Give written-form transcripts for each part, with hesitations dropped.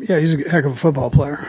Yeah, he's a heck of a football player.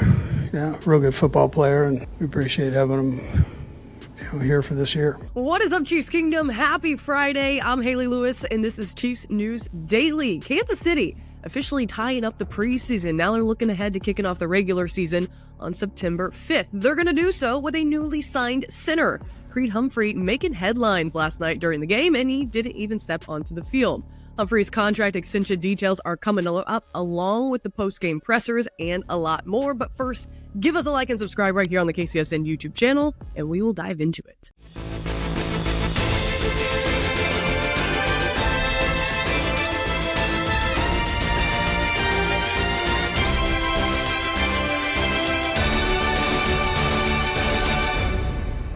Yeah, real good football player, and we appreciate having him here for this year. What is up, Chiefs Kingdom? Happy Friday. I'm Hayley Lewis, and this is Chiefs News Daily. Kansas City officially tying up the preseason. Now they're looking ahead to kicking off the regular season on September 5th. They're going to do so with a newly signed center, Creed Humphrey, making headlines last night during the game, and he didn't even step onto the field. Humphrey's contract extension details are coming up along with the post-game pressers and a lot more. But first, give us a like and subscribe right here on the KCSN YouTube channel, and we will dive into it.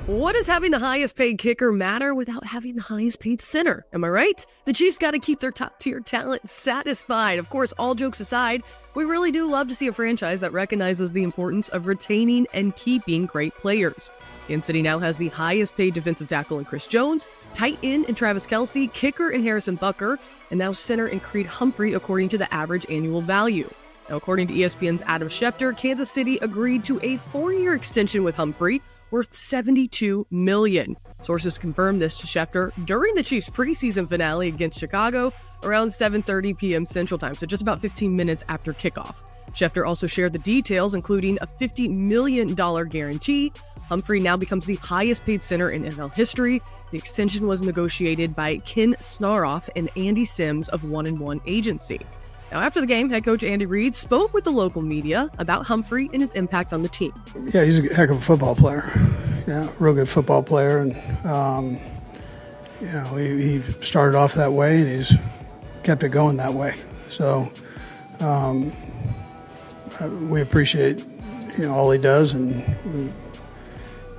What does having the highest paid kicker matter without having the highest paid center? Am I right? The Chiefs got to keep their top tier talent satisfied. Of course, all jokes aside, we really do love to see a franchise that recognizes the importance of retaining and keeping great players. Kansas City now has the highest paid defensive tackle in Chris Jones, tight end in Travis Kelce, kicker in Harrison Butker, and now center in Creed Humphrey according to the average annual value. Now, according to ESPN's Adam Schefter, Kansas City agreed to a 4-year extension with Humphrey worth $72 million. Sources confirmed this to Schefter during the Chiefs' preseason finale against Chicago around 7:30 p.m. Central Time, so just about 15 minutes after kickoff. Schefter also shared the details, including a $50 million guarantee. Humphrey now becomes the highest paid center in NFL history. The extension was negotiated by Ken Snaroff and Andy Sims of 1-and-1 Agency. Now, after the game, head coach Andy Reid spoke with the local media about Humphrey and his impact on the team. Yeah, he's a heck of a football player. Yeah, real good football player, and he started off that way, and he's kept it going that way. So we appreciate all he does, and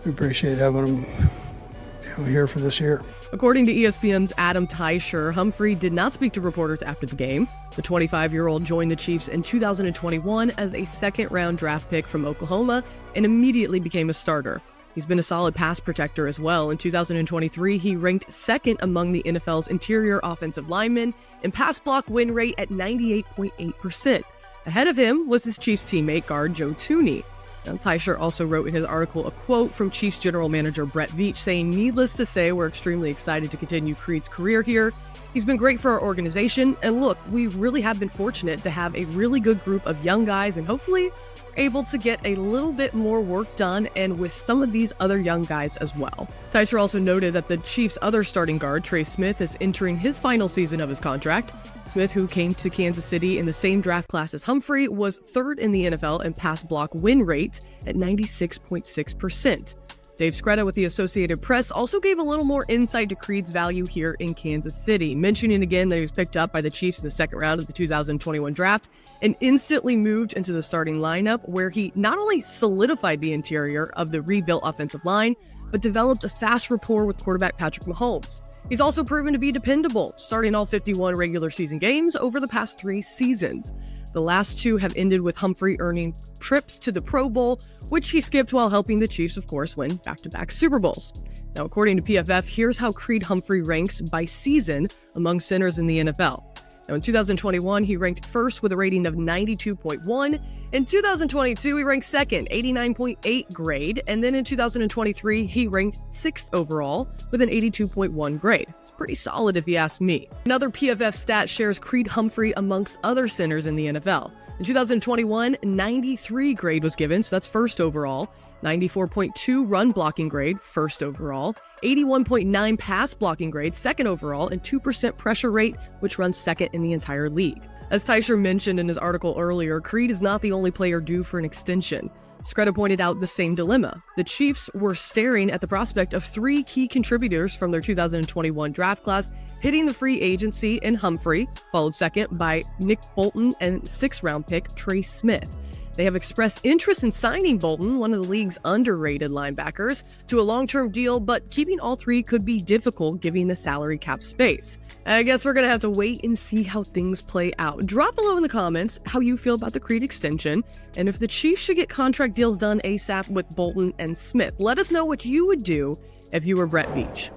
we appreciate having him here for this year. According to ESPN's Adam Teicher, Humphrey did not speak to reporters after the game. The 25-year-old joined the Chiefs in 2021 as a second-round draft pick from Oklahoma and immediately became a starter. He's been a solid pass protector as well. In 2023, he ranked second among the NFL's interior offensive linemen in pass block win rate at 98.8%. Ahead of him was his Chiefs teammate guard Joe Thuney. Now, Teicher also wrote in his article a quote from Chiefs general manager Brett Veach saying, "Needless to say, we're extremely excited to continue Creed's career here. He's been great for our organization, and look, we really have been fortunate to have a really good group of young guys, and hopefully able to get a little bit more work done and with some of these other young guys as well." Teicher also noted that the Chiefs' other starting guard, Trey Smith, is entering his final season of his contract. Smith, who came to Kansas City in the same draft class as Humphrey, was third in the NFL in pass block win rate at 96.6%. Dave Scretta with the Associated Press also gave a little more insight to Creed's value here in Kansas City, mentioning again that he was picked up by the Chiefs in the second round of the 2021 draft and instantly moved into the starting lineup, where he not only solidified the interior of the rebuilt offensive line, but developed a fast rapport with quarterback Patrick Mahomes. He's also proven to be dependable, starting all 51 regular season games over the past 3 seasons. The last 2 have ended with Humphrey earning trips to the Pro Bowl, which he skipped while helping the Chiefs, of course, win back-to-back Super Bowls. Now, according to PFF, here's how Creed Humphrey ranks by season among centers in the NFL. Now, in 2021, he ranked first with a rating of 92.1. In 2022, he ranked second, 89.8 grade. And then in 2023, he ranked 6th overall with an 82.1 grade. It's pretty solid if you ask me. Another PFF stat shares Creed Humphrey amongst other centers in the NFL. In 2021, 93 grade was given, so that's first overall. 94.2 run blocking grade, first overall, 81.9 pass blocking grade, second overall, and 2% pressure rate, which runs second in the entire league. As Teicher mentioned in his article earlier, Creed is not the only player due for an extension. Scretta pointed out the same dilemma. The Chiefs were staring at the prospect of 3 key contributors from their 2021 draft class hitting the free agency in Humphrey, followed second by Nick Bolton and 6th-round pick Trey Smith. They have expressed interest in signing Bolton, one of the league's underrated linebackers, to a long-term deal, but keeping all 3 could be difficult given the salary cap space. I guess we're going to have to wait and see how things play out. Drop below in the comments how you feel about the Creed extension, and if the Chiefs should get contract deals done ASAP with Bolton and Smith. Let us know what you would do if you were Brett Veach.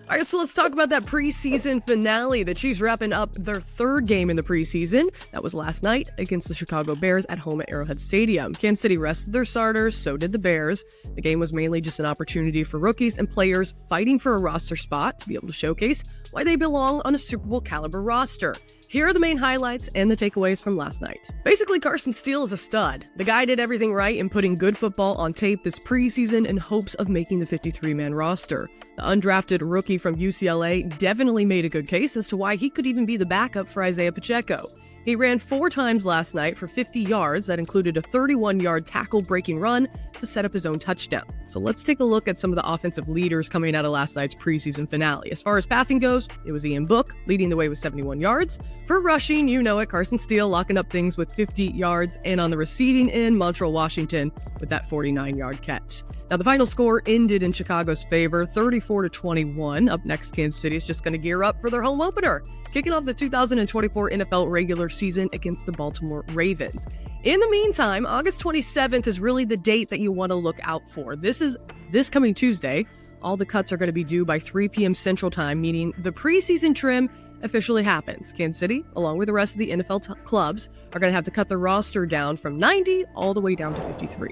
All right, so let's talk about that preseason finale. The Chiefs wrapping up their third game in the preseason. That was last night against the Chicago Bears at home at Arrowhead Stadium. Kansas City rested their starters, so did the Bears. The game was mainly just an opportunity for rookies and players fighting for a roster spot to be able to showcase why they belong on a Super Bowl caliber roster. Here are the main highlights and the takeaways from last night. Basically, Carson Steele is a stud. The guy did everything right in putting good football on tape this preseason in hopes of making the 53-man roster. The undrafted rookie from UCLA definitely made a good case as to why he could even be the backup for Isaiah Pacheco. He ran 4 times last night for 50 yards. That included a 31-yard tackle-breaking run to set up his own touchdown. So let's take a look at some of the offensive leaders coming out of last night's preseason finale. As far as passing goes, it was Ian Book leading the way with 71 yards. For rushing, you know it, Carson Steele locking up things with 50 yards. And on the receiving end, Montreal Washington with that 49-yard catch. Now, the final score ended in Chicago's favor, 34-21. Up next, Kansas City is just going to gear up for their home opener, kicking off the 2024 NFL regular season against the Baltimore Ravens. In the meantime, August 27th is really the date that you want to look out for. This is this coming Tuesday. All the cuts are going to be due by 3 p.m. Central Time, meaning the preseason trim officially happens. Kansas City, along with the rest of the NFL clubs, are going to have to cut the roster down from 90 all the way down to 53.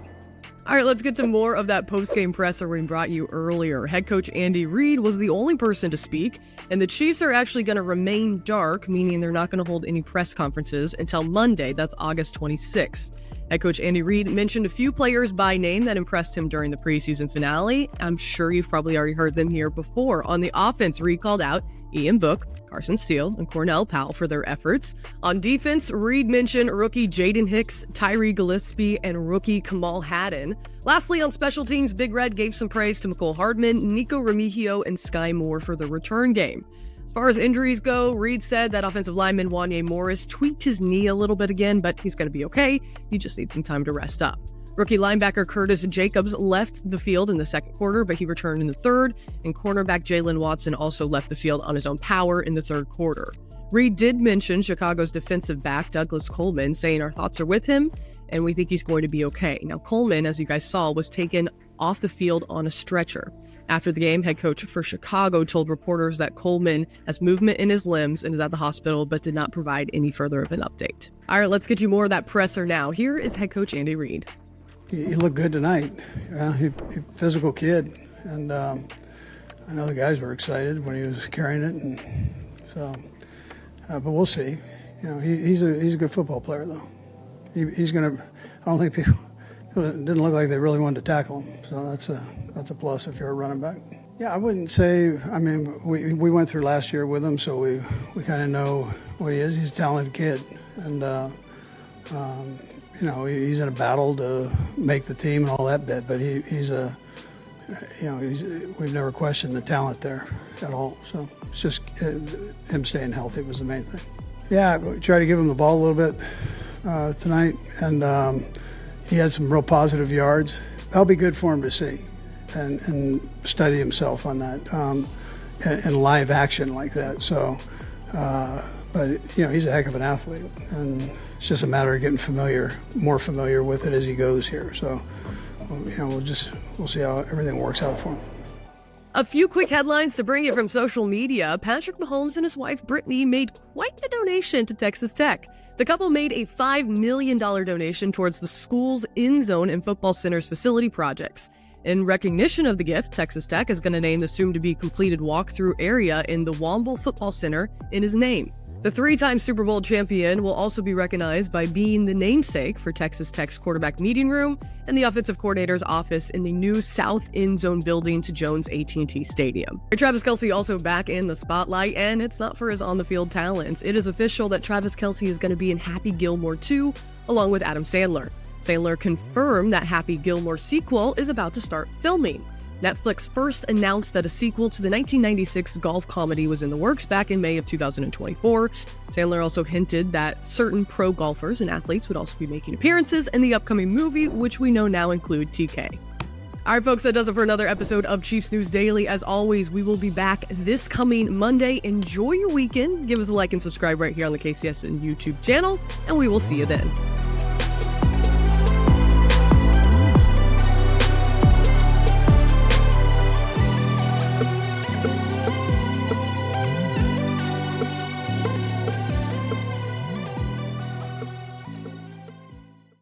All right, let's get to more of that post-game presser we brought you earlier. Head coach Andy Reid was the only person to speak, and the Chiefs are actually going to remain dark, meaning they're not going to hold any press conferences until Monday. That's August 26th. Head coach Andy Reid mentioned a few players by name that impressed him during the preseason finale. I'm sure you've probably already heard them here before. On the offense, Reid called out Ian Book, Carson Steele, and Cornell Powell for their efforts. On defense, Reid mentioned rookie Jaden Hicks, Tyree Gillespie, and rookie Kamal Haddon. Lastly, on special teams, Big Red gave some praise to McCole Hardman, Nico Remigio, and Sky Moore for the return game. As far as injuries go, Reid said that offensive lineman Wanye Morris tweaked his knee a little bit again, but he's going to be okay. He just needs some time to rest up. Rookie linebacker Curtis Jacobs left the field in the second quarter, but he returned in the third, and cornerback Jalen Watson also left the field on his own power in the third quarter. Reid did mention Chicago's defensive back Douglas Coleman, saying our thoughts are with him, and we think he's going to be okay. Now, Coleman, as you guys saw, was taken off the field on a stretcher. After the game, head coach for Chicago told reporters that Coleman has movement in his limbs and is at the hospital, but did not provide any further of an update. All right, let's get you more of that presser now. Here is head coach Andy Reid. He looked good tonight. He's a physical kid, and I know the guys were excited when he was carrying it, and so. But we'll see. You know, he's a good football player, though. He's going to. I don't think people. It didn't look like they really wanted to tackle him, so that's a plus if you're a running back. Yeah, I wouldn't say. I mean, we went through last year with him, so we kind of know what he is. He's a talented kid, and you know, he's in a battle to make the team and all that bit. But we've never questioned the talent there at all. So it's just him staying healthy was the main thing. Yeah, try to give him the ball a little bit tonight, and. He had some real positive yards. That'll be good for him to see and study himself on that in live action like that. So, but, you know, he's a heck of an athlete, and it's just a matter of getting more familiar with it as he goes here. So, you know, we'll see how everything works out for him. A few quick headlines to bring you from social media. Patrick Mahomes and his wife Brittany made quite the donation to Texas Tech. The couple made a $5 million donation towards the school's end zone and football center's facility projects. In recognition of the gift, Texas Tech is going to name the soon-to-be completed walk-through area in the Womble Football Center in his name. The 3-time Super Bowl champion will also be recognized by being the namesake for Texas Tech's quarterback meeting room and the offensive coordinator's office in the new South End Zone building to Jones AT&T Stadium. Travis Kelce also back in the spotlight, and it's not for his on-the-field talents. It is official that Travis Kelce is going to be in Happy Gilmore 2, along with Adam Sandler. Sandler confirmed that Happy Gilmore sequel is about to start filming. Netflix first announced that a sequel to the 1996 golf comedy was in the works back in May of 2024. Sandler also hinted that certain pro golfers and athletes would also be making appearances in the upcoming movie, which we know now include TK. All right, folks, that does it for another episode of Chiefs News Daily. As always, we will be back this coming Monday. Enjoy your weekend. Give us a like and subscribe right here on the KCSN YouTube channel, and we will see you then.